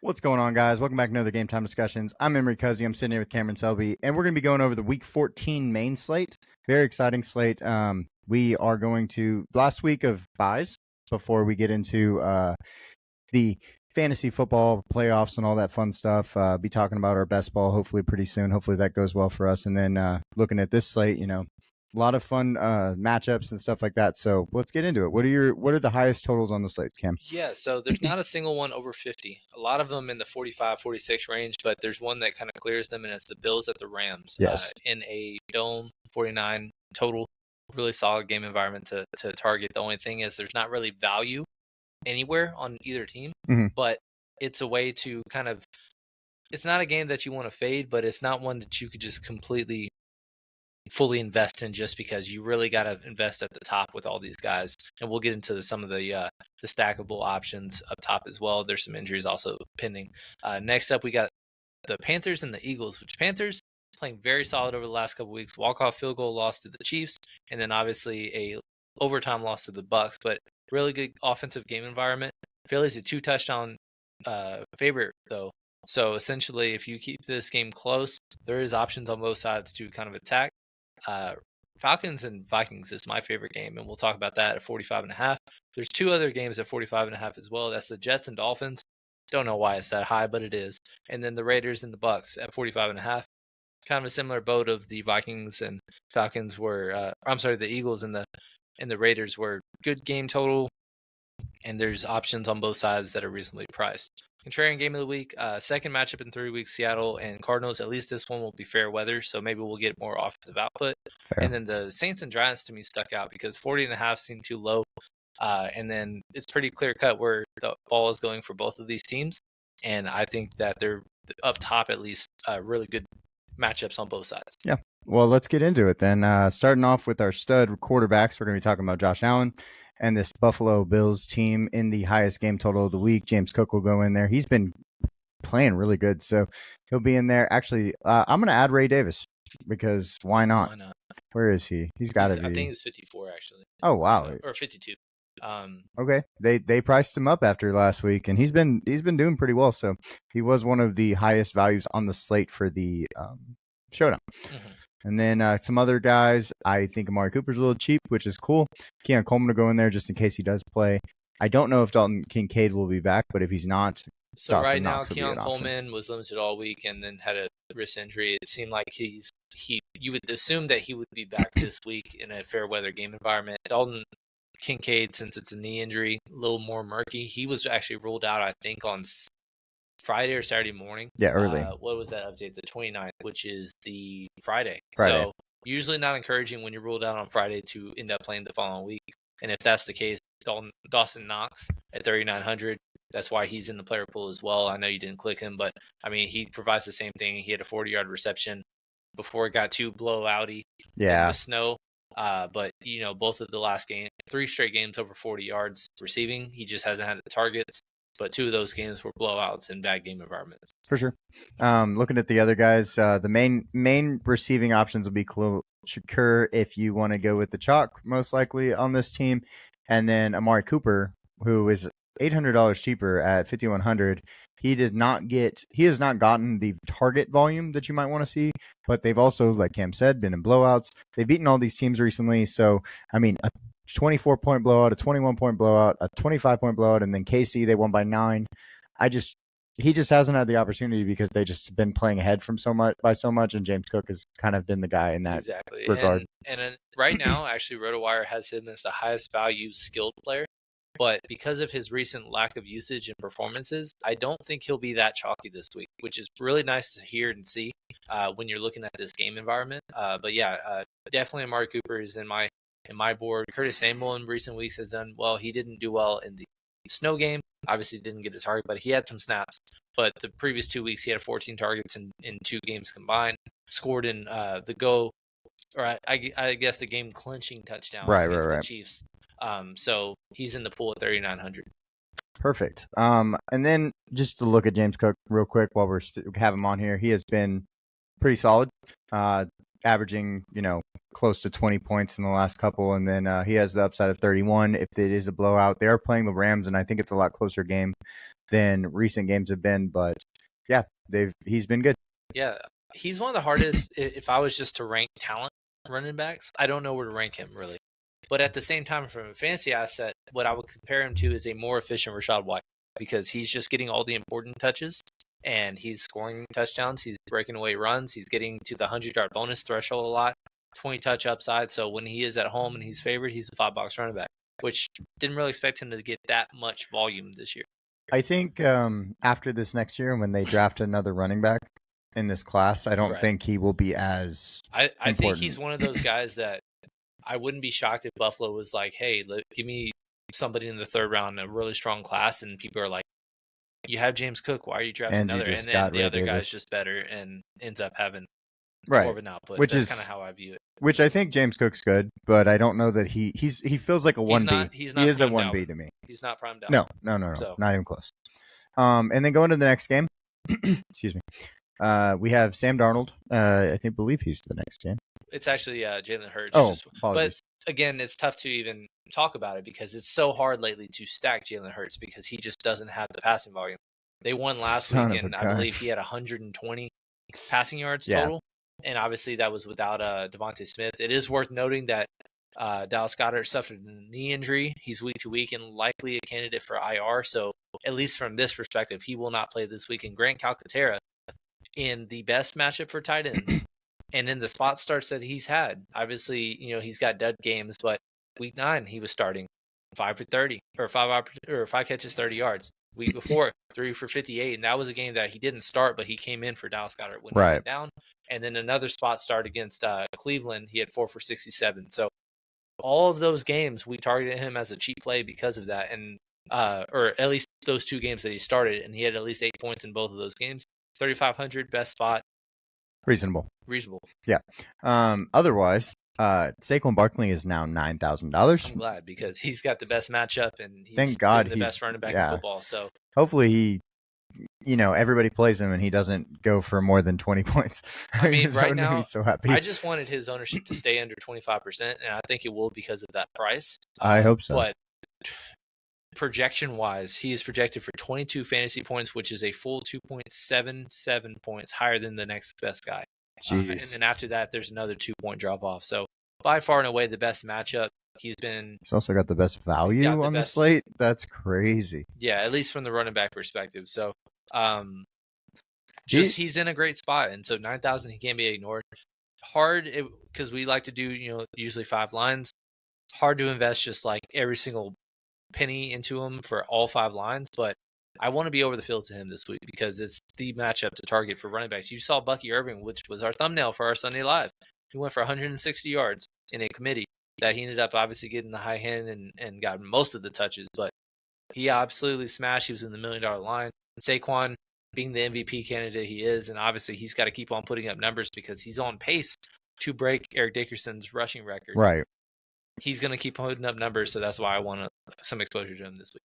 What's going on, guys? Welcome back to another Game Time Discussions. I'm Emery Cuzzy. I'm sitting here with Cameron Selby, and we're going to be going over the Week 14 main slate. Very exciting slate. We are going to last week of buys before we get into the fantasy football playoffs and all that fun stuff. Be talking about our best ball hopefully pretty soon. Hopefully that goes well for us. And then looking at this slate, a lot of fun matchups and stuff like that. So let's get into it. What are the highest totals on the slates, Cam? Yeah, so there's not a single one over 50. A lot of them in the 45, 46 range, but there's one that kind of clears them, and it's the Bills at the Rams. Yes. In a dome, 49 total, really solid game environment to target. The only thing is there's not really value anywhere on either team, but it's a way to kind of – it's not a game that you want to fade, but it's not one that you could just completely – fully invest in just because you really got to invest at the top with all these guys. And we'll get into some of the stackable options up top as well. There's some injuries also pending. Next up, we got the Panthers and the Eagles, which Panthers playing very solid over the last couple of weeks. Walk-off field goal loss to the Chiefs, and then obviously a overtime loss to the Bucks, but really good offensive game environment. Philly's a 2-touchdown favorite, though. So essentially, if you keep this game close, there is options on both sides to kind of attack. Falcons and Vikings is my favorite game, and we'll talk about that at 45.5. There's two other games at 45.5 as well. That's the Jets and Dolphins. Don't know why it's that high, but it is. And then the Raiders and the Bucks at 45.5. Kind of a similar boat of the Vikings and Falcons were. The Eagles and the Raiders were good game total, and there's options on both sides that are reasonably priced. Contrarian game of the week, second matchup in 3 weeks, Seattle and Cardinals. At least this one will be fair weather, so maybe we'll get more offensive output. Fair. And then the Saints and Giants to me stuck out because 40.5 seemed too low. And then it's pretty clear cut where the ball is going for both of these teams. And I think that they're up top at least really good matchups on both sides. Yeah. Well, let's get into it then. Starting off with our stud quarterbacks, we're going to be talking about Josh Allen and this Buffalo Bills team in the highest game total of the week. James Cook will go in there. He's been playing really good, so he'll be in there. Actually, I'm going to add Ray Davis because why not? Why not? Where is he? He's got to be. I think he's 54 actually. Oh wow, or 52. Okay, they priced him up after last week, and he's been doing pretty well. So he was one of the highest values on the slate for the showdown. Mm-hmm. And then some other guys, I think Amari Cooper's a little cheap, which is cool. Keon Coleman to go in there just in case he does play. I don't know if Dalton Kincaid will be back, but if he's not, so Dawson right now Keon Coleman was limited all week and then had a wrist injury. It seemed like you would assume that he would be back this week in a fair weather game environment. Dalton Kincaid, since it's a knee injury, a little more murky. He was actually ruled out, I think, on Friday or Saturday morning. Yeah, early. What was that update? The 29th, which is the Friday. So usually not encouraging when you're ruled out on Friday to end up playing the following week. And if that's the case, Dawson Knox at 3,900. That's why he's in the player pool as well. I know you didn't click him, but I mean, he provides the same thing. He had a 40-yard reception before it got too blowouty in the snow. But both of the last game, 3 straight games over 40 yards receiving. He just hasn't had the targets. But 2 of those games were blowouts in bad game environments. For sure. Looking at the other guys, the main receiving options will be Shakur if you want to go with the chalk, most likely on this team. And then Amari Cooper, who is $800 cheaper at $5,100. He has not gotten the target volume that you might want to see, but they've also, like Cam said, been in blowouts. They've beaten all these teams recently. So, I mean, 24-point blowout, a 21-point blowout, a 25-point blowout, and then KC, they won by 9. He just hasn't had the opportunity because they just been playing ahead by so much, and James Cook has kind of been the guy in that regard. And right now, actually, RotoWire has him as the highest value skilled player, but because of his recent lack of usage and performances, I don't think he'll be that chalky this week, which is really nice to hear and see when you're looking at this game environment. But yeah, definitely Amari Cooper is in my board. Curtis Samuel in recent weeks has done well. He didn't do well in the snow game. Obviously didn't get a target, but he had some snaps. But the previous 2 weeks, he had 14 targets in 2 games combined. Scored in the I guess the game clinching touchdown against the Chiefs. So he's in the pool at 3,900. Perfect. And then just to look at James Cook real quick while we have him on here, he has been pretty solid. Averaging, close to 20 points in the last couple, and then he has the upside of 31 if it is a blowout. They are playing the Rams, and I think it's a lot closer game than recent games have been. But yeah, he's been good. Yeah, he's one of the hardest. If I was just to rank talent running backs, I don't know where to rank him really. But at the same time, from a fantasy asset, what I would compare him to is a more efficient Rashad White, because he's just getting all the important touches and he's scoring touchdowns. He's breaking away runs. He's getting to the 100-yard bonus threshold a lot, 20 touch upside. So when he is at home and he's favored, he's a 5-box running back, which didn't really expect him to get that much volume this year. I think after this next year, when they draft another running back in this class, I don't think he will be as I think he's one of those guys that I wouldn't be shocked if Buffalo was like, hey, give me somebody in the third round, a really strong class, and people are like, you have James Cook, why are you drafting another? And then the other guy's just better and ends up having more of an output. Which is kind of how I view it. Which I think James Cook's good, but I don't know that he feels like a 1B. He is a 1B to me. He's not primed out. No, so, not even close. And then going to the next game, excuse me. We have Sam Darnold. I believe he's the next game. It's actually Jalen Hurts. Oh, apologies. But again, it's tough to even talk about it because it's so hard lately to stack Jalen Hurts because he just doesn't have the passing volume. They won last week, and I believe he had 120 passing yards total. And obviously that was without Devontae Smith. It is worth noting that Dallas Goedert suffered a knee injury. He's week to week and likely a candidate for IR. So at least from this perspective, he will not play this week. And Grant Calcaterra, in the best matchup for tight ends, and in the spot starts that he's had, obviously, he's got dud games, but week 9 he was starting 5 for 30 or 5 catches, 30 yards. Week before 3 for 58, and that was a game that he didn't start, but he came in for Dallas Goedert when he went down. And then another spot start against Cleveland, he had 4 for 67. So all of those games we targeted him as a cheap play because of that, and or at least those 2 games that he started, and he had at least 8 points in both of those games. 3,500 best spot. Reasonable. Yeah. Otherwise, Saquon Barkley is now $9,000. I'm glad because he's got the best matchup and he's Thank God the best running back in football. So hopefully he, everybody plays him and he doesn't go for more than 20 points. I mean, right now, so happy. I just wanted his ownership to stay under 25%, and I think it will because of that price. I hope so. But projection-wise, he is projected for 22 fantasy points, which is a full 2.77 points higher than the next best guy. And then after that, there's another 2-point drop-off. So by far and away the best matchup. He's also got the best value on the slate. That's crazy. Yeah, at least from the running back perspective. So he's in a great spot. And so 9,000, he can't be ignored. Hard, because we like to do, usually 5 lines. It's hard to invest just like every single penny into him for all 5 lines, but I want to be over the field to him this week because it's the matchup to target for running backs. You saw Bucky Irving, which was our thumbnail for our Sunday Live. He went for 160 yards in a committee that he ended up obviously getting the high hand and got most of the touches, but he absolutely smashed. He was in the $1 million line. And Saquon, being the MVP candidate he is, and obviously he's got to keep on putting up numbers because he's on pace to break Eric Dickerson's rushing record. Right. He's going to keep putting up numbers, so that's why I want some exposure to him this week.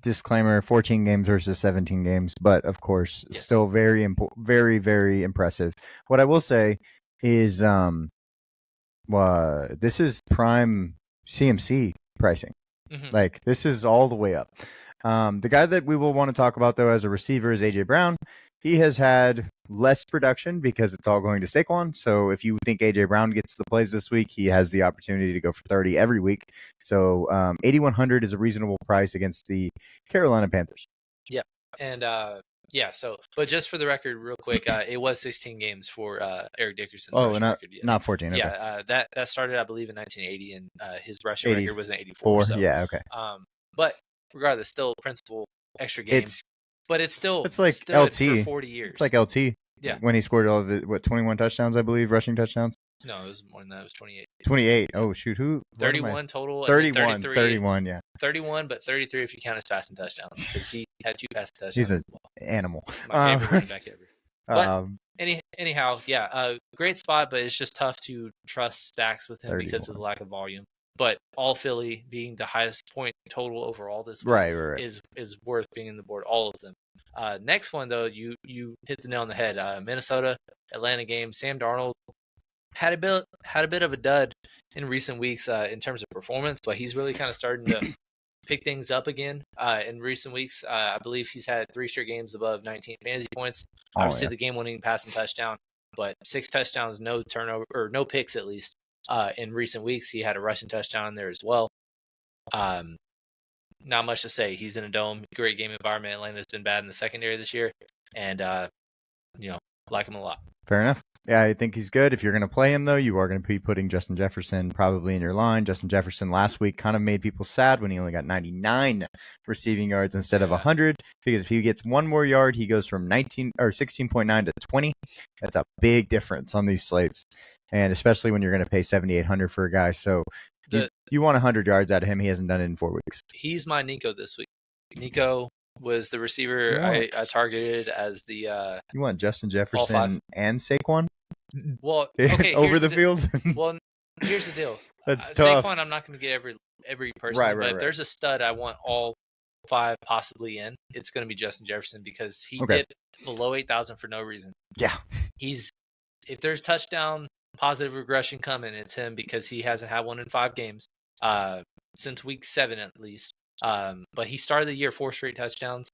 Disclaimer, 14 games versus 17 games, but of course, still very, very, very impressive. What I will say is this is prime CMC pricing. Mm-hmm. Like, this is all the way up. The guy that we will want to talk about, though, as a receiver is A.J. Brown. He has had less production because it's all going to Saquon. So if you think A.J. Brown gets the plays this week, he has the opportunity to go for 30 every week. So 8,100 is a reasonable price against the Carolina Panthers. Yeah. And but just for the record, real quick, it was 16 games for Eric Dickerson. Oh, not 14. Okay. Yeah, that started, I believe, in 1980, and his rushing record was in 84. So, yeah, okay. But regardless, still principal extra game. It's like LT for 40 years. It's like LT. Yeah. When he scored all of it, 21 touchdowns, I believe, rushing touchdowns? No, it was more than that. It was 28. 28. Oh, shoot. Who? 31 total. 31, yeah. 31, but 33 if you count his passing touchdowns, because he had 2 passing touchdowns. He's an animal. My favorite running back ever. But anyhow, great spot, but it's just tough to trust stacks with him 31. Because of the lack of volume. But all Philly being the highest point total overall this week right. is worth being in the board, all of them. Next one, though, you hit the nail on the head. Minnesota, Atlanta game. Sam Darnold, had a bit of a dud in recent weeks in terms of performance, but he's really kind of starting to pick things up again in recent weeks. I believe he's had 3 straight games above 19 fantasy points. Obviously, the game-winning pass and touchdown, but 6 touchdowns, no turnover or no picks at least in recent weeks. He had a rushing touchdown in there as well. Not much to say. He's in a dome, great game environment. Atlanta's been bad in the secondary this year, and like him a lot. Fair enough. Yeah, I think he's good. If you're going to play him, though, you are going to be putting Justin Jefferson probably in your line. Justin Jefferson last week kind of made people sad when he only got 99 receiving yards instead of 100, because if he gets one more yard, he goes from 16.9 to 20. That's a big difference on these slates, and especially when you're going to pay $7,800 for a guy. So you want 100 yards out of him. He hasn't done it in 4 weeks. He's my Nico this week. Nico was the receiver I targeted as the. You want Justin Jefferson and Saquon? Well, okay, over the field. Well, here's the deal. That's tough. Saquon, I'm not going to get every person, but if there's a stud I want all 5 possibly in, it's going to be Justin Jefferson, because he dipped below 8,000 for no reason. Yeah, if there's touchdown positive regression coming, it's him, because he hasn't had one in 5 games since week 7 at least. But he started the year 4 straight touchdowns.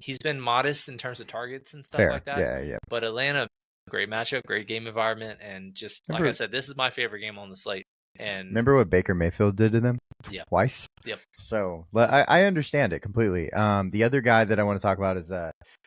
He's been modest in terms of targets and stuff like that. Yeah. But Atlanta, great matchup, great game environment, and just like I said, this is my favorite game on the slate. And remember what Baker Mayfield did to them? Yeah. Twice? Yep. So I understand it completely. The other guy that I want to talk about is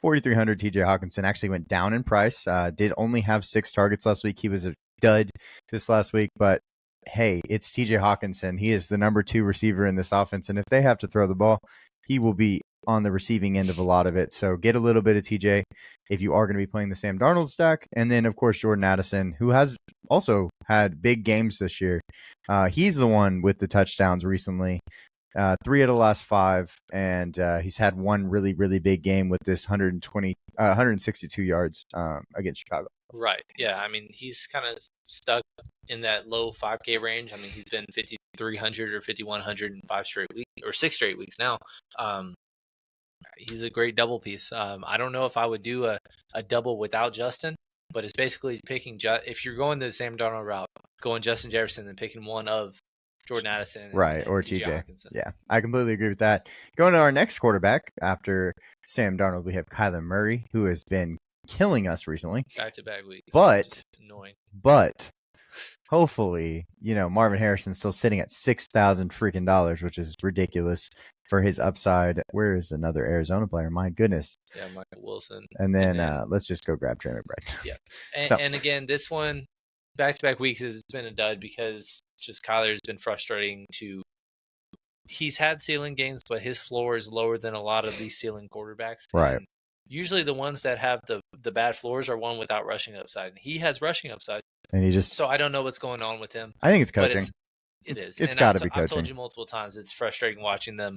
4,300 TJ Hawkinson. Actually went down in price. Did only have 6 targets last week. He was a dud this last week, but hey, it's TJ Hawkinson. He is the number 2 receiver in this offense, and if they have to throw the ball, he will be on the receiving end of a lot of it. So get a little bit of TJ if you are going to be playing the Sam Darnold stack. And then, of course, Jordan Addison, who has also had big games this year. He's the one with the touchdowns recently. 3 out of the last 5, and he's had one really, really big game with this 162 yards against Chicago. Right. Yeah. I mean, he's kind of stuck in that low 5K range. I mean, he's been 5,300 or 5,100 in 5 straight weeks, or 6 straight weeks now. He's a great double piece. I don't know if I would do a double without Justin, but it's basically picking if you're going the Sam Darnold route, going Justin Jefferson and picking one of Jordan Addison, and or TJ Hawkinson. Yeah, I completely agree with that. Going to our next quarterback after Sam Darnold, we have Kyler Murray, who has been killing us recently, back-to-back weeks. But annoying. But hopefully, Marvin Harrison's still sitting at $6,000 which is ridiculous for his upside. Where is another Arizona player? My goodness. Yeah, Michael Wilson. And then let's just go grab Trey McBride. Yeah. And again, this one, back-to-back weeks, has been a dud because just Kyler's been frustrating to – he's had ceiling games, but his floor is lower than a lot of these ceiling quarterbacks. Right. And usually the ones that have the bad floors are one without rushing upside. He has rushing upside. And so I don't know what's going on with him. I think it's coaching. It's got to be coaching. I've told you multiple times it's frustrating watching them.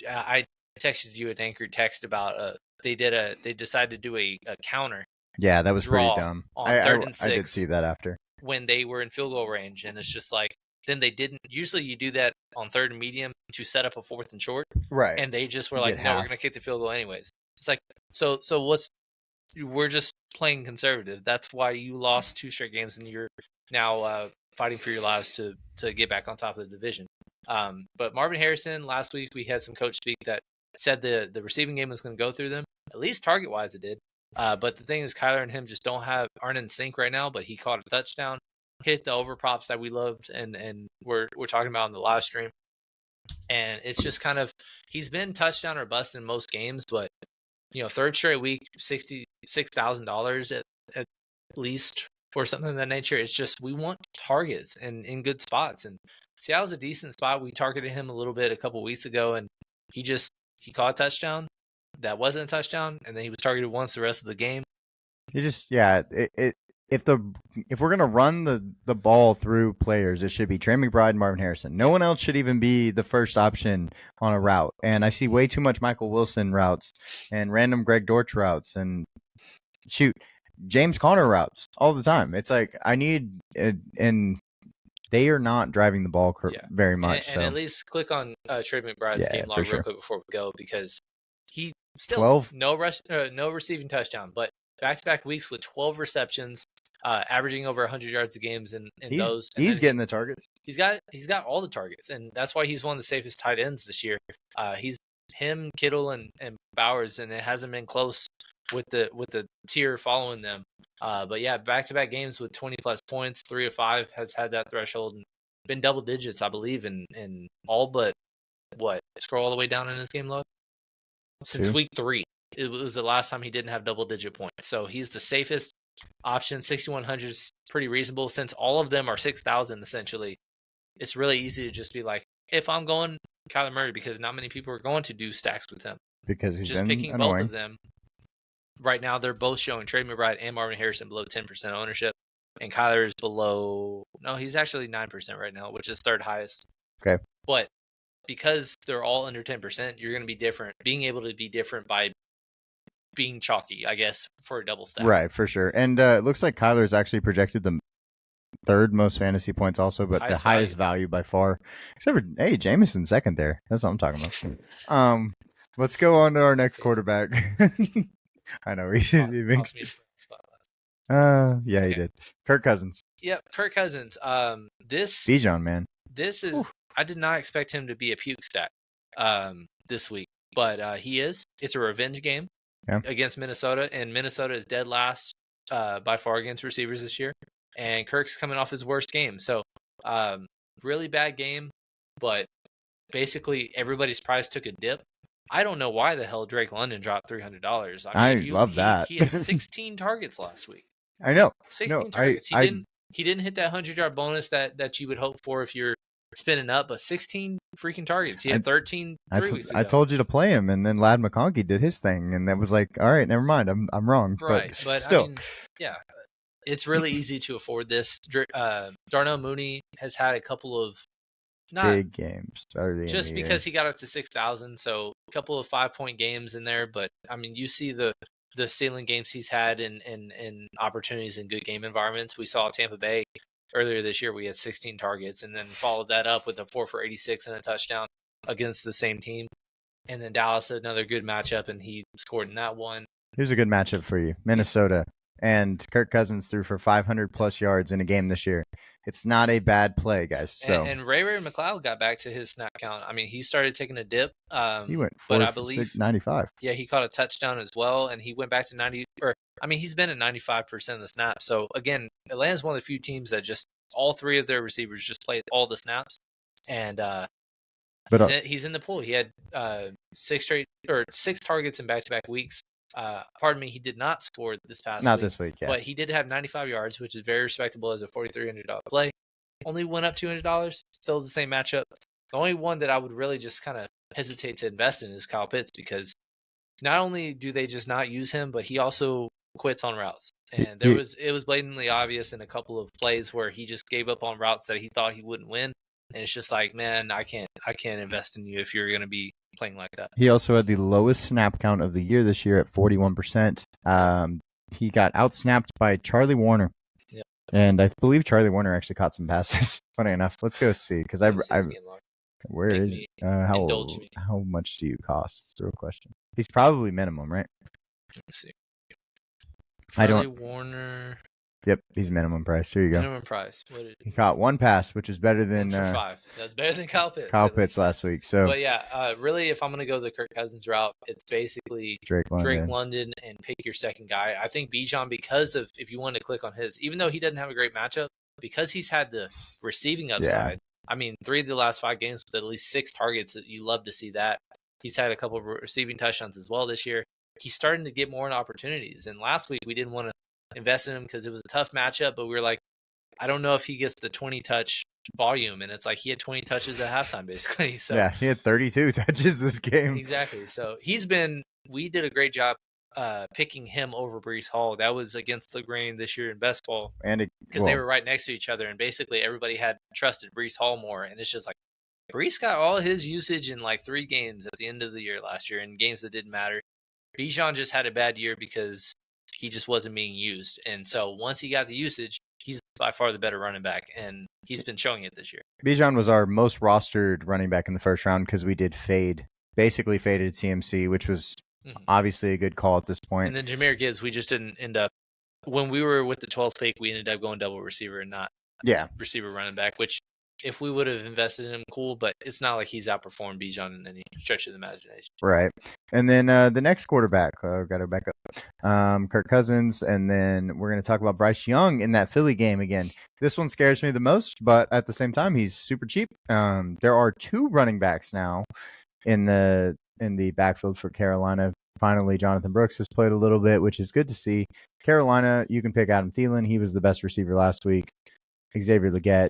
I texted you an angry text about they decided to do a counter. Yeah, that was pretty dumb. On 3rd and 6. I did see that after. When they were in field goal range, and it's just like, then they didn't. Usually you do that on 3rd and medium to set up a 4th and short. Right. And they just were like, no, we're going to kick the field goal anyways. It's like, so we're just playing conservative. That's why you lost 2 straight games, and you're now fighting for your lives to get back on top of the division. But Marvin Harrison, last week we had some coach speak that said the receiving game was going to go through them, at least target wise it did. But the thing is, Kyler and him just aren't in sync right now. But he caught a touchdown, hit the over props that we loved, and we're talking about in the live stream. And it's just kind of, he's been touchdown or bust in most games, but 3rd straight week, $66,000 at least, or something of that nature. It's just, we want targets and in good spots. And Seattle's a decent spot. We targeted him a little bit a couple weeks ago, and he caught a touchdown. That wasn't a touchdown, and then he was targeted once the rest of the game. If we're gonna run the ball through players, it should be Trey McBride and Marvin Harrison. No one else should even be the first option on a route. And I see way too much Michael Wilson routes and random Greg Dortch routes and James Conner routes all the time. It's like I need and they are not driving the ball very much. And at least click on Trey McBride's game log real quick before we go, because he still 12? no receiving touchdown, but back-to-back weeks with 12 receptions, averaging over 100 yards a games in those. And he's getting the targets. He's got all the targets, and that's why he's one of the safest tight ends this year. He's him, Kittle, and Bowers, and it hasn't been close with the tier following them. But yeah, back-to-back games with 20-plus points, 3 of 5 has had that threshold, and been double digits, I believe, in all but scroll all the way down in his game log since week 3. It was the last time he didn't have double-digit points. So he's the safest option. 6,100 is pretty reasonable since all of them are 6,000 essentially. It's really easy to just be like, if I'm going Kyler Murray, because not many people are going to do stacks with him. Because he's just picking annoying. Both of them. Right now, they're both showing Trey McBride and Marvin Harrison below 10% ownership. And Kyler is below, no, he's actually 9% right now, which is third highest. Okay. But because they're all under 10%, you're going to be different, being able to be different by being chalky, I guess, for a double stack. Right, for sure. And it looks like Kyler is actually projected the third most fantasy points also, but the highest value by far. Except for, hey, Jameson second there. That's what I'm talking about. Let's go on to our next quarterback. I know. He did. Kirk Cousins. Yep, Kirk Cousins. Bijan, man. This is, I did not expect him to be a puke stack this week, but he is. It's a revenge game against Minnesota, and Minnesota is dead last by far against receivers this year. And Kirk's coming off his worst game. So, really bad game, but basically everybody's price took a dip. I don't know why the hell Drake London dropped $300. I love that. He had 16 targets last week. I know. 16 targets. He didn't hit that 100-yard bonus that you would hope for if you're spinning up, but 16 freaking targets. He had 13 3 weeks ago. I told you to play him, and then Lad McConkey did his thing, and that was like, all right, never mind. I'm wrong. Right, but still. I mean, yeah. It's really easy to afford this. Darnell Mooney has had a couple of big games early just because he got up to 6,000, so a couple of 5-point games in there. But I mean, you see the ceiling games he's had in opportunities in good game environments. We saw Tampa Bay earlier this year. We had 16 targets, and then followed that up with a 4 for 86 and a touchdown against the same team. And then Dallas, another good matchup, and he scored in that one. Here's a good matchup for you, Minnesota. And Kirk Cousins threw for 500-plus yards in a game this year. It's not a bad play, guys. So and Ray McLeod got back to his snap count. I mean, he started taking a dip. He went 95. Yeah, he caught a touchdown as well, and he went back to 90. He's been at 95% of the snaps. So again, Atlanta's one of the few teams that just all three of their receivers just played all the snaps, and he's in the pool. He had 6 targets in back-to-back weeks. Pardon me, he did not score this past week. Not this week, yeah. But he did have 95 yards, which is very respectable as a $4,300 play. Only went up $200. Still the same matchup. The only one that I would really just kind of hesitate to invest in is Kyle Pitts, because not only do they just not use him, but he also quits on routes. And it was blatantly obvious in a couple of plays where he just gave up on routes that he thought he wouldn't win. And it's just like, man, I can't invest in you if you're going to be playing like that. He also had the lowest snap count of the year this year at 41%. He got outsnapped by Charlie Warner. Yep. And I believe Charlie Warner actually caught some passes. Funny enough. Let's go see, because where is how much do you cost? It's the real question. He's probably minimum, right? Let's see. Charlie Warner. Yep, he's minimum price. Here you go. Minimum price. He caught 1 pass, which is better than 5. That's better than Kyle Pitts. Kyle Pitts last week. So, but yeah, really, if I'm going to go the Kirk Cousins route, it's basically Drake London and pick your second guy. I think Bijan, because of, if you want to click on his, even though he doesn't have a great matchup, because he's had the receiving upside. Yeah. I mean, 3 of the last 5 games with at least 6 targets. You love to see that. He's had a couple of receiving touchdowns as well this year. He's starting to get more opportunities. And last week we didn't want to invest in him because it was a tough matchup, but we were like, I don't know if he gets the 20 touch volume, and it's like he had 20 touches at halftime basically. So yeah, he had 32 touches this game. Exactly. So we did a great job picking him over Breece Hall. That was against the grain this year in best ball, and because they were right next to each other, and basically everybody had trusted Breece Hall more, and it's just like Breece got all his usage in like 3 games at the end of the year last year, in games that didn't matter. Bijan just had a bad year because he just wasn't being used. And so once he got the usage, he's by far the better running back, and he's been showing it this year. Bijan was our most rostered running back in the first round because we did basically faded CMC, which was obviously a good call at this point. And then Jahmyr Gibbs, we just didn't end up when we were with the 12th pick, we ended up going double receiver and not receiver running back, which if we would have invested in him, cool, but it's not like he's outperformed Bijan in any stretch of the imagination. Right. And then the next quarterback, got to back up, Kirk Cousins, and then we're going to talk about Bryce Young in that Philly game again. This one scares me the most, but at the same time, he's super cheap. There are 2 running backs now in the backfield for Carolina. Finally, Jonathan Brooks has played a little bit, which is good to see. Carolina, you can pick Adam Thielen. He was the best receiver last week. Xavier Legette,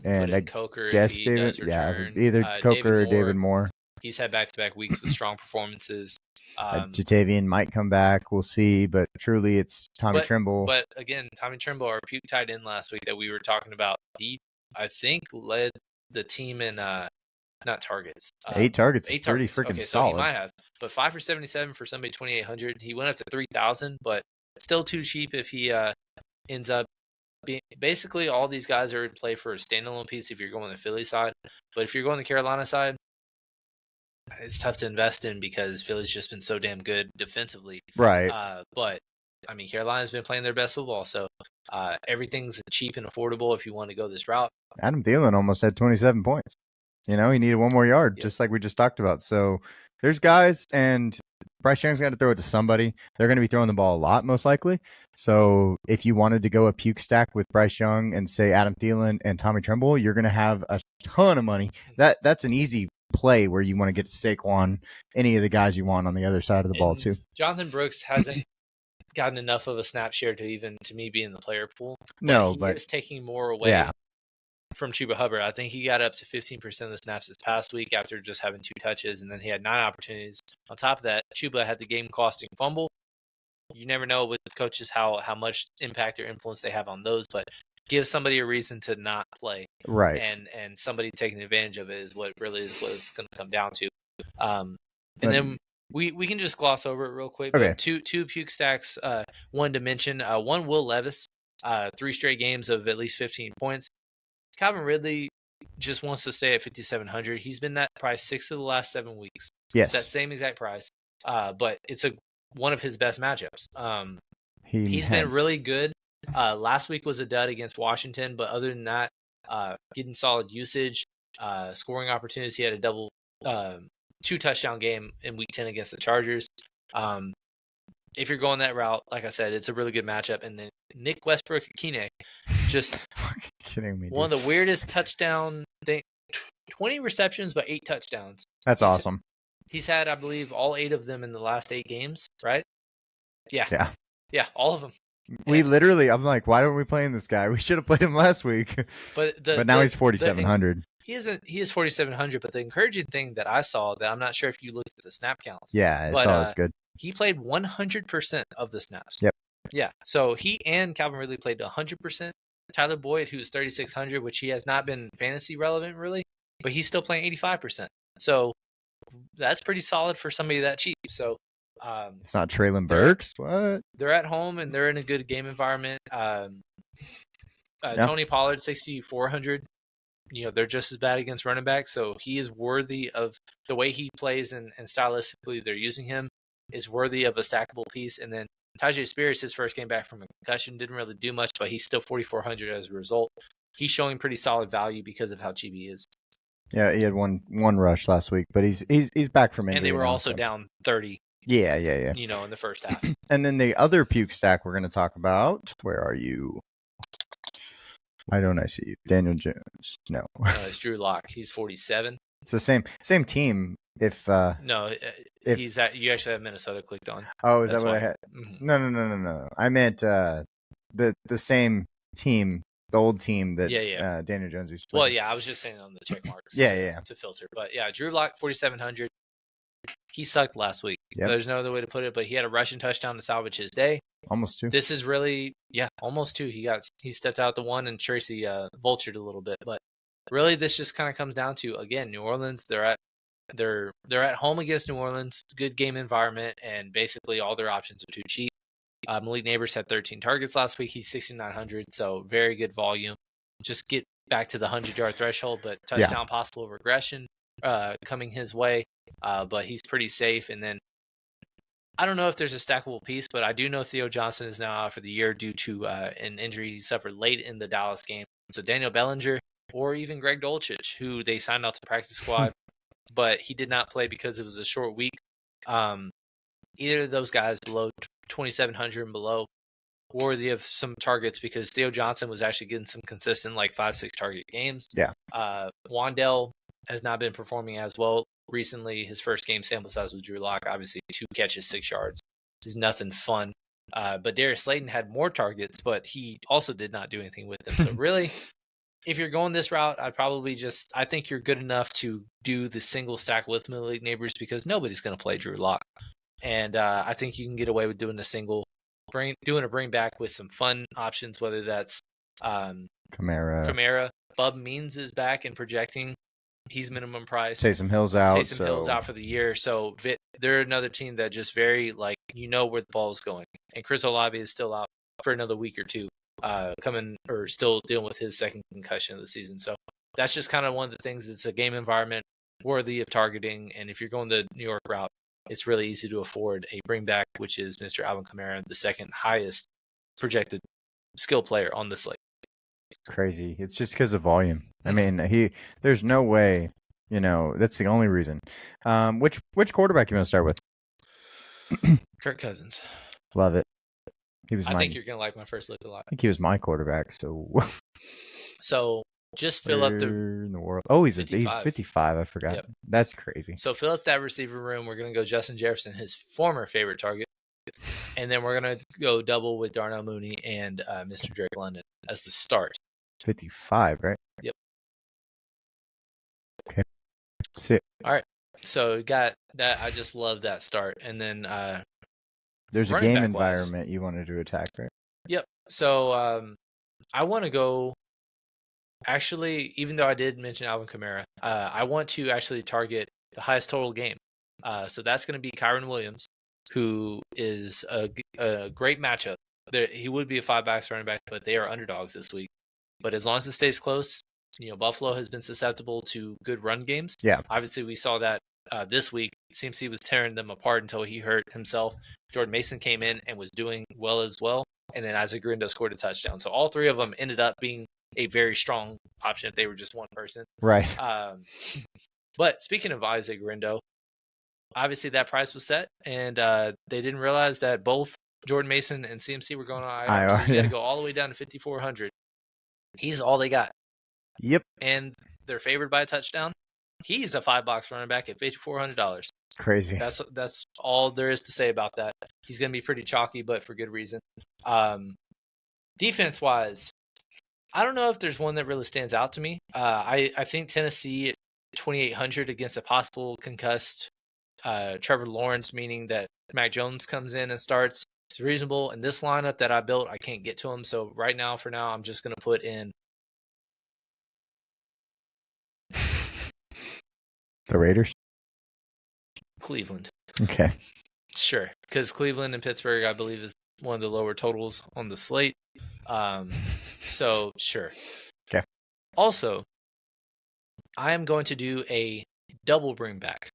and Coker, guess if he David, does return. either Coker or David Moore. He's had back-to-back weeks with strong performances. Jatavian might come back. We'll see, but truly it's Tommy Tremble. But again, Tommy Tremble, our puke tight end last week that we were talking about, he, I think, led the team in not targets. 8 targets. 8 pretty targets. freaking Okay, solid. So he might have. But 5 for 77 for somebody 2,800. He went up to 3,000, but still too cheap if he ends up being. Basically, all these guys are in play for a standalone piece if you're going the Philly side. But if you're going the Carolina side, it's tough to invest in because Philly's just been so damn good defensively. Right. But, I mean, Carolina's been playing their best football, so everything's cheap and affordable if you want to go this route. Adam Thielen almost had 27 points. He needed 1 more yard, just like we just talked about. So there's guys, and Bryce Young's got to throw it to somebody. They're going to be throwing the ball a lot, most likely. So if you wanted to go a puke stack with Bryce Young and say Adam Thielen and Tommy Tremble, you're going to have a ton of money. That's an easy play where you want to get Saquon, any of the guys you want on the other side of the ball too. Jonathan Brooks hasn't gotten enough of a snap share to me be in the player pool. No, but he is taking more away from Chuba Hubbard. I think he got up to 15% of the snaps this past week after just having 2 touches, and then he had 9 opportunities. On top of that, Chuba had the game-costing fumble. You never know with coaches how much impact or influence they have on those, but give somebody a reason to not play. Right. And somebody taking advantage of it is what it's going to come down to. And then we can just gloss over it real quick. Okay. But two puke stacks, one to mention. One, Will Levis, 3 straight games of at least 15 points. Calvin Ridley just wants to stay at 5,700. He's been that price 6 of the last 7 weeks. Yes. That same exact price. But it's one of his best matchups. He's been really good. Last week was a dud against Washington, but other than that, getting solid usage, scoring opportunities. He had a double 2-touchdown game in Week 10 against the Chargers. If you're going that route, like I said, it's a really good matchup. And then Nick Westbrook-Ikine, just kidding me, dude. One of the weirdest touchdown thing. 20 receptions, but 8 touchdowns. That's awesome. He's had, I believe, all 8 of them in the last 8 games, right? Yeah. Yeah, all of them. We literally, I'm like, why aren't we playing this guy? We should have played him last week. But now he's 4,700. He is 4,700, but the encouraging thing that I saw, that I'm not sure if you looked at the snap counts. Yeah, I saw it's good. He played 100% of the snaps. Yep. Yeah, so he and Calvin Ridley played 100%. Tyler Boyd, who's 3,600, which he has not been fantasy relevant really, but he's still playing 85%. So that's pretty solid for somebody that cheap. So it's not Treylon Burks. What? They're at home and they're in a good game environment. Tony Pollard, 6,400. They're just as bad against running backs, so he is worthy of the way he plays and stylistically they're using him is worthy of a stackable piece. And then Tajay Spears, his first game back from a concussion, didn't really do much, but he's still 4,400 as a result. He's showing pretty solid value because of how cheap he is. Yeah, he had one rush last week, but he's back from injury. And they were also down 30. Yeah. In the first half. And then the other puke stack we're going to talk about. Where are you? Why don't I see you? Daniel Jones. No. It's Drew Lock. He's 47. It's the same team. If he's at, you actually have Minnesota clicked on. Oh, is that what I had? Mm-hmm. No. I meant the same team, the old team that Daniel Jones used to play. Well, yeah, I was just saying on the check marks. To filter, but yeah, Drew Lock 4,700. He sucked last week. Yep. There's no other way to put it, but he had a rushing touchdown to salvage his day. Almost 2. This is really, almost 2. He stepped out the 1 and Tracy vultured a little bit, but really this just kind of comes down to, again, New Orleans. They're at home against New Orleans, good game environment, and basically all their options are too cheap. Malik Neighbors had 13 targets last week. He's 6,900, so very good volume. Just get back to the 100-yard threshold, but touchdown possible regression coming his way. But he's pretty safe. And then I don't know if there's a stackable piece, but I do know Theo Johnson is now out for the year due to an injury he suffered late in the Dallas game. So Daniel Bellinger or even Greg Dulcich, who they signed out to practice squad, but he did not play because it was a short week. Either of those guys below 2,700 and below, worthy of some targets because Theo Johnson was actually getting some consistent 5-6 target games. Yeah. Wandell has not been performing as well recently. His first game sample size with Drew Lock, obviously 2 catches, 6 yards. Is nothing fun. But Darius Slayton had more targets, but he also did not do anything with them. So really, if you're going this route, I think you're good enough to do the single stack with Middle League neighbors because nobody's going to play Drew Lock. And I think you can get away with doing a single, doing a bring back with some fun options, whether that's Kamara. Bub Means is back and projecting. He's minimum price. Taysom Hill's out. Hill's out for the year. So they're another team that just very, where the ball is going. And Chris Olave is still out for another week or two, still dealing with his second concussion of the season. So that's just kind of one of the things. It's a game environment worthy of targeting. And if you're going the New York route, it's really easy to afford a bring back, which is Mr. Alvin Kamara, the second highest projected skill player on the slate. Crazy. It's just because of volume. I mean, there's no way, that's the only reason. Which quarterback you want to start with? Kirk Cousins. Love it. I think you're going to like my first look a lot. I think he was my quarterback, So just fill up in the world. Oh, he's 55. I forgot. Yep. That's crazy. So fill up that receiver room. We're going to go Justin Jefferson, his former favorite target. And then we're going to go double with Darnell Mooney and Mr. Drake London as the start. 55, right? Yep. Okay. Sick. All right. So we got that. I just love that start. And then there's a game environment you wanted to attack, right? Yep. So I want to go. Actually, even though I did mention Alvin Kamara, I want to actually target the highest total game. So that's going to be Kyron Williams, who is a great matchup. He would be a 5-back running back, but they are underdogs this week. But as long as it stays close, Buffalo has been susceptible to good run games. Yeah. Obviously, we saw that this week. CMC was tearing them apart until he hurt himself. Jordan Mason came in and was doing well as well. And then Isaac Grindo scored a touchdown. So all three of them ended up being a very strong option if they were just one person. Right. But speaking of Isaac Grindo, obviously that price was set, and they didn't realize that both Jordan Mason and CMC were going on IR. So you got to go all the way down to 5,400. He's all they got. Yep. And they're favored by a touchdown. He's a 5-box running back at $5,400. Crazy. That's all there is to say about that. He's going to be pretty chalky, but for good reason. Defense-wise, I don't know if there's one that really stands out to me. I think Tennessee at 2,800 against a possible concussed Trevor Lawrence, meaning that Mac Jones comes in and starts. It's reasonable. In this lineup that I built, I can't get to him. So for now, I'm just going to put in the Raiders. Cleveland. Okay. Sure. Because Cleveland and Pittsburgh, I believe, is one of the lower totals on the slate. So sure. Okay. Also, I am going to do a double bring back,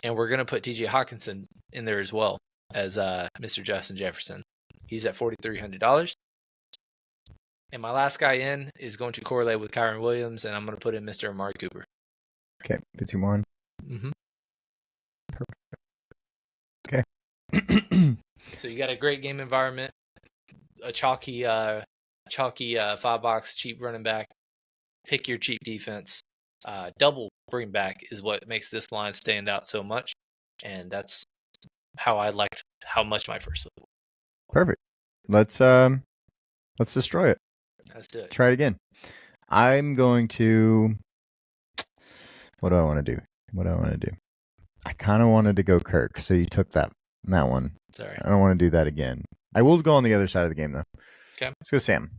and we're going to put TJ Hawkinson in there as well as Mr. Justin Jefferson. He's at $4,300. And my last guy in is going to correlate with Kyron Williams, and I'm going to put in Mr. Amari Cooper. Okay, 51. Mm-hmm. Okay. So you got a great game environment, a chalky 5-box cheap running back. Pick your cheap defense. Double bring back is what makes this line stand out so much, and that's how much my first look. Perfect. Let's destroy it. Let's do it. Try it again. I'm going to. What do I want to do? I kind of wanted to go Kirk, so you took that one. Sorry. I don't want to do that again. I will go on the other side of the game, though. Okay. Let's go Sam.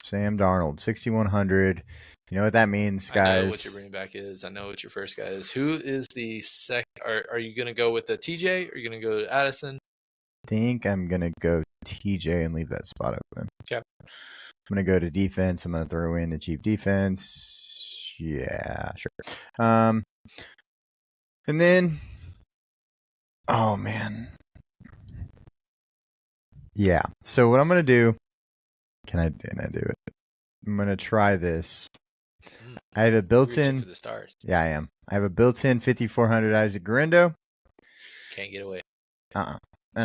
Sam Darnold, 6,100. You know what that means, guys? I know what your running back is. I know what your first guy is. Who is the second? Are you going to go with the TJ? Or are you going to go to Addison? I think I'm going to go TJ and leave that spot open. Okay. I'm going to go to defense. I'm going to throw in the cheap defense. Yeah, sure. And then Oh man. Yeah. So what I'm gonna do? Can I do it? I'm gonna try this. I have a built-in for the stars. Yeah, I am. I have a built-in 5400 Isaac Guerrero. Can't get away. And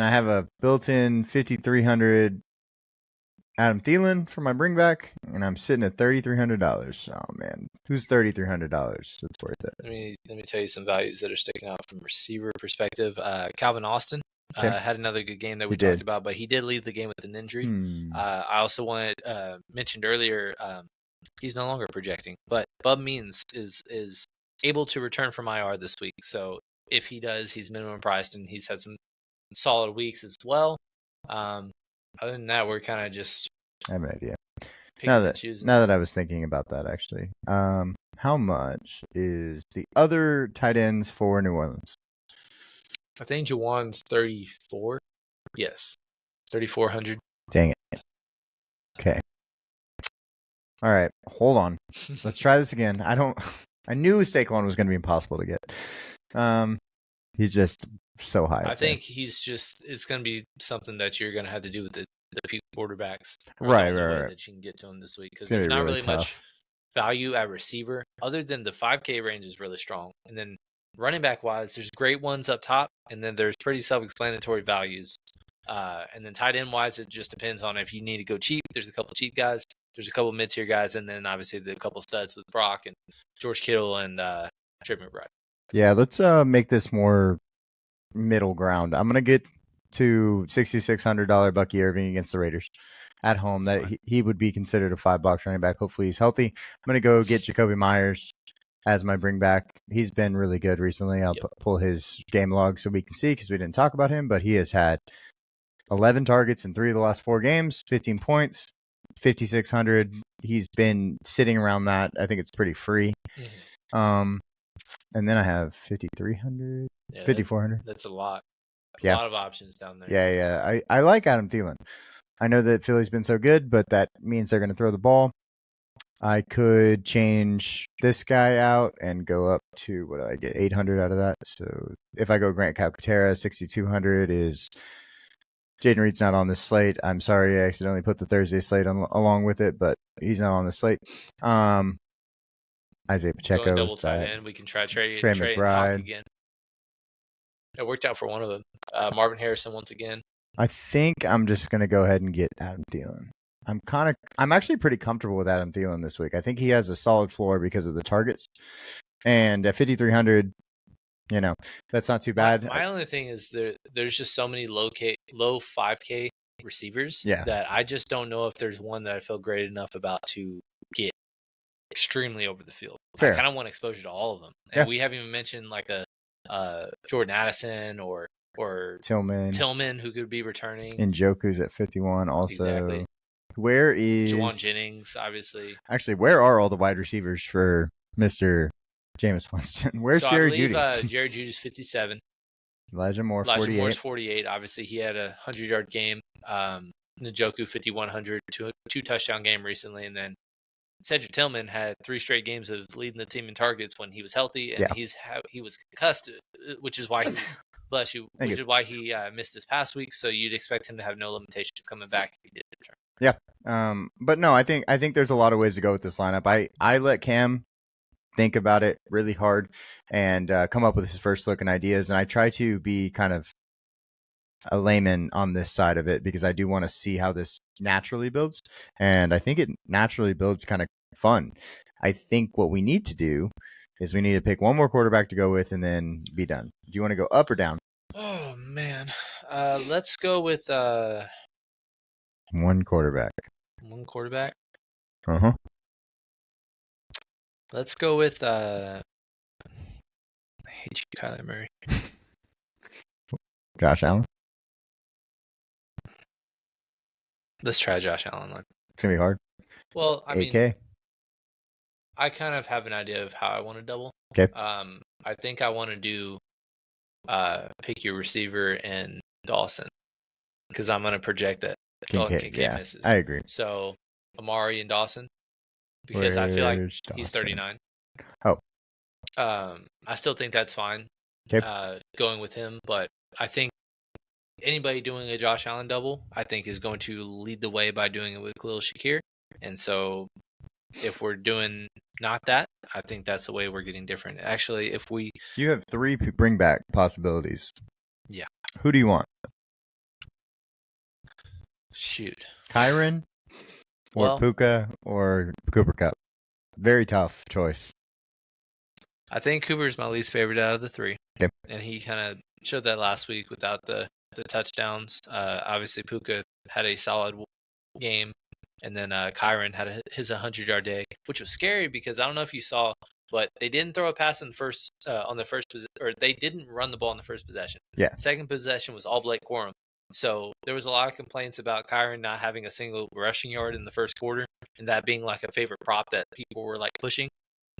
I have a built-in 5300 Adam Thielen for my bringback, and I'm sitting at $3,300. Oh man, who's $3,300? That's worth it. Let me tell you some values that are sticking out from receiver perspective. Calvin Austin had another good game that we talked about, but he did leave the game with an injury. I also mentioned earlier, he's no longer projecting, but Bub Means is able to return from IR this week. So if he does, he's minimum priced, and he's had some solid weeks as well. Other than that, we're kind of just I have an idea. Now that I was thinking about that, actually, how much is the other tight ends for New Orleans? I think Juwan's 34. Yes, 3,400. Dang it. Okay. All right, hold on. Let's try this again. I knew Saquon was going to be impossible to get. He's just so high. I think it's going to be something that you're going to have to do with the peak quarterbacks. Right. That you can get to them this week, because there's not really much value at receiver other than the 5K range is really strong. And then running back wise, there's great ones up top, and then there's pretty self-explanatory values. And then tight end wise, it just depends on if you need to go cheap. There's a couple cheap guys. There's a couple mid-tier guys, and then obviously the couple studs with Brock and George Kittle and Trey McBride. Yeah, let's make this more middle ground. I'm gonna get to $6,600 Bucky Irving against the Raiders at home. That he would be considered a $5 running back. Hopefully he's healthy. I'm gonna go get Jacoby Myers as my bring back. He's been really good recently. I'll pull his game log so we can see, because we didn't talk about him, but he has had 11 targets in 3 of the last 4 games, 15 points, 5,600. He's been sitting around that. I think it's pretty free. And then I have 5,300, 5,400. That's a lot. A lot of options down there. Yeah. I like Adam Thielen. I know that Philly's been so good, but that means they're going to throw the ball. I could change this guy out and go up to, what do I get, 800 out of that. So if I go Grant Calcaterra, 6,200 is... Jaden Reed's not on this slate. I'm sorry, I accidentally put the Thursday slate along with it, but he's not on the slate. Isaiah Pacheco. Going double tight end. We can try Trey McBride again. It worked out for one of them. Marvin Harrison once again. I think I'm just going to go ahead and get Adam Thielen. I'm actually pretty comfortable with Adam Thielen this week. I think he has a solid floor because of the targets. And at 5,300, that's not too bad. My only thing is there's just so many low 5K receivers that I just don't know if there's one that I feel great enough about to get extremely over the field. Fair. I kind of want exposure to all of them. And we haven't even mentioned like a Jordan Addison or Tillman, who could be returning. And Njoku's at 51 also. Exactly. Where is Juwan Jennings, obviously. Actually, where are all the wide receivers for Mr. Jameis Winston? Where's Jerry Jeudy? Jerry Jeudy's 57. Elijah Moore's 48. Obviously, he had a 100-yard game. Njoku 5,100, two touchdown game recently, and then Cedric Tillman had 3 straight games of leading the team in targets when he was healthy, and he was concussed, which is why he bless you, which is why he missed this past week. So you'd expect him to have no limitations coming back if he did return. Yeah, but no, I think there's a lot of ways to go with this lineup. I let Cam think about it really hard and come up with his first look and ideas, and I try to be kind of a layman on this side of it because I do want to see how this naturally builds, and I think it naturally builds kind of fun. I think what we need to do is we need to pick one more quarterback to go with and then be done. Do you want to go up or down? Oh man, let's go with one quarterback. One quarterback. Let's go with I hate you, Kyler Murray. Josh Allen. Let's try Josh Allen. It's gonna be hard. Well, I mean, 8K. I kind of have an idea of how I want to double. Okay. I think I want to do pick your receiver and Dawson because I'm gonna project that Kincaid misses. I agree. So Amari and Dawson because I feel like he's 39. Oh. I still think that's fine. Okay. Going with him, but I think anybody doing a Josh Allen double, I think, is going to lead the way by doing it with Khalil Shakir. And so if we're doing not that, I think that's the way we're getting different. Actually, if we... You have 3 bring back possibilities. Yeah. Who do you want? Shoot. Kyron or Puka or Cooper Kupp? Very tough choice. I think Cooper's my least favorite out of the 3. Okay. And he kind of showed that last week without the touchdowns. Obviously, Puka had a solid game. And then Kyron had his 100-yard day, which was scary because I don't know if you saw, but they didn't throw a pass in the first on the first or they didn't run the ball in the first possession. Yeah. Second possession was all Blake Corum. So there was a lot of complaints about Kyron not having a single rushing yard in the first quarter, and that being like a favorite prop that people were like pushing.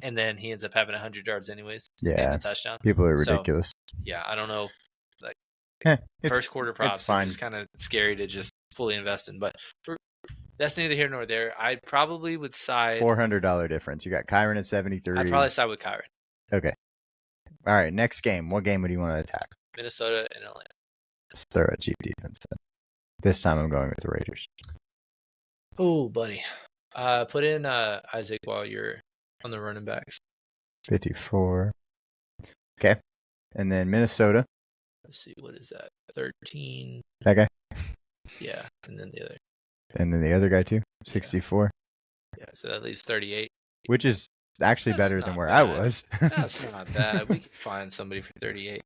And then he ends up having 100 yards anyways. Yeah. And a touchdown. People are ridiculous. So, yeah, I don't know. Like first quarter props are just kind of scary to just fully invest in, but. That's neither here nor there. I probably would side $400 difference. You got Kyron at 73. I'd probably side with Kyron. Okay. All right. Next game. What game would you want to attack? Minnesota and Atlanta. Let's throw a cheap defense. This time I'm going with the Raiders. Oh, buddy. Put in Isaac while you're on the running backs. 54. Okay. And then Minnesota. Let's see. What is that? 13. That guy? Yeah. And then the other. And then the other guy too? 64. Yeah. So that leaves 38. Which is actually better than where I was. That's not bad. We could find somebody for 38.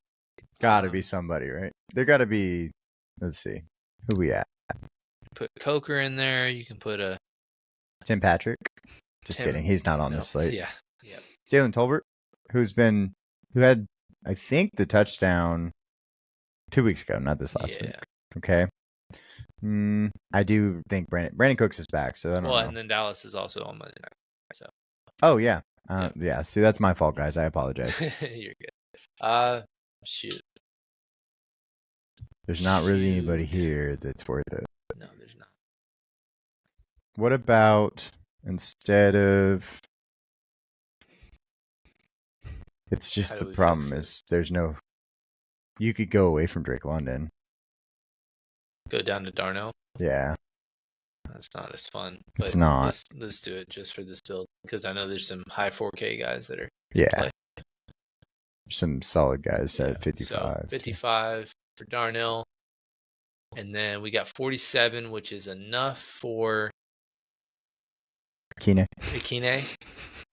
Gotta be somebody, right? There gotta be, let's see. Who we at? Put Coker in there. You can put a Tim Patrick. Just kidding. He's not on the slate. Yeah. Yeah. Jalen Tolbert, who had, I think, the touchdown 2 weeks ago, not this last week. Okay. I do think Brandon Cooks is back, so I don't know. And then Dallas is also on Monday night. So. Oh yeah. Yeah. See, that's my fault, guys. I apologize. You're good. Shoot. There's not really anybody here that's worth it. No, there's not. What about instead of? It's just the problem is there's no. You could go away from Drake London. Go down to Darnell. Yeah. That's not as fun. But it's not. Let's do it just for this build because I know there's some high 4K guys that are. Yeah. Some solid guys at 55. So 55 for Darnell. And then we got 47, which is enough for Akine.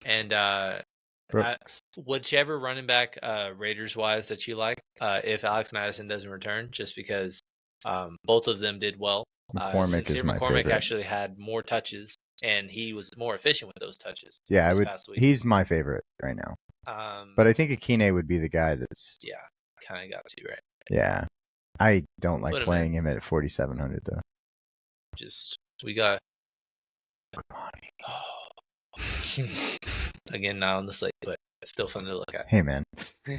And whichever running back Raiders-wise that you like, if Alex Madison doesn't return, just because both of them did well. McCormick actually had more touches, and he was more efficient with those touches. Yeah, he's my favorite right now. But I think Akine would be the guy that's... Yeah, kind of got to, right? Yeah. I don't like playing him at 4,700, though. We got... Again, not on the slate, but it's still fun to look at. Hey, man. All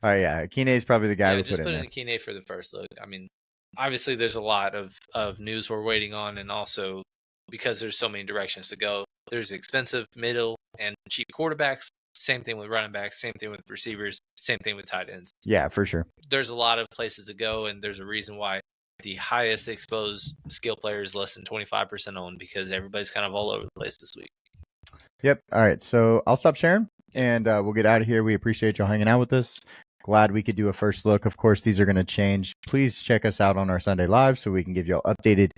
right, yeah. Akine is probably the guy we put in there. Just put in Akine for the first look. I mean, obviously there's a lot of news we're waiting on, and also because there's so many directions to go. There's expensive, middle, and cheap quarterbacks. Same thing with running backs. Same thing with receivers. Same thing with tight ends. Yeah, for sure. There's a lot of places to go, and there's a reason why the highest exposed skill player is less than 25% owned because everybody's kind of all over the place this week. Yep. All right. So I'll stop sharing, and we'll get out of here. We appreciate y'all hanging out with us. Glad we could do a first look. Of course, these are going to change. Please check us out on our Sunday Live so we can give y'all updated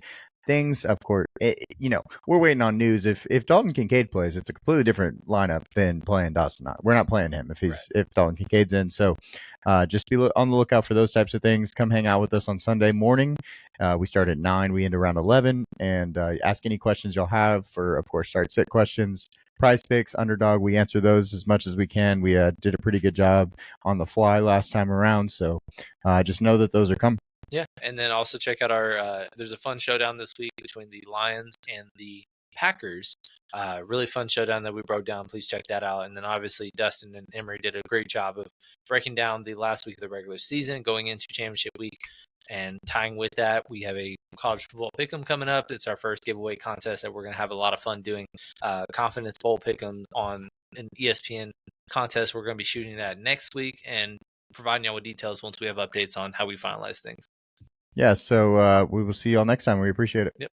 things. Of course, we're waiting on news. If Dalton Kincaid plays, it's a completely different lineup than playing Dawson. We're not playing him if Dalton Kincaid's in. So just be on the lookout for those types of things. Come hang out with us on Sunday morning. We start at 9. We end around 11. And ask any questions y'all have for, of course, start-sit questions. Prize picks, underdog, we answer those as much as we can. We did a pretty good job on the fly last time around, so just know that those are coming. Yeah, and then also check out our there's a fun showdown this week between the Lions and the Packers. Really fun showdown that we broke down. Please check that out. And then obviously Dustin and Emery did a great job of breaking down the last week of the regular season, going into championship week. And tying with that, we have a college football pick'em coming up. It's our first giveaway contest that we're going to have a lot of fun doing. Confidence Bowl pick'em on an ESPN contest. We're going to be shooting that next week, and providing y'all with details once we have updates on how we finalize things. Yeah, so we will see y'all next time. We appreciate it. Yep.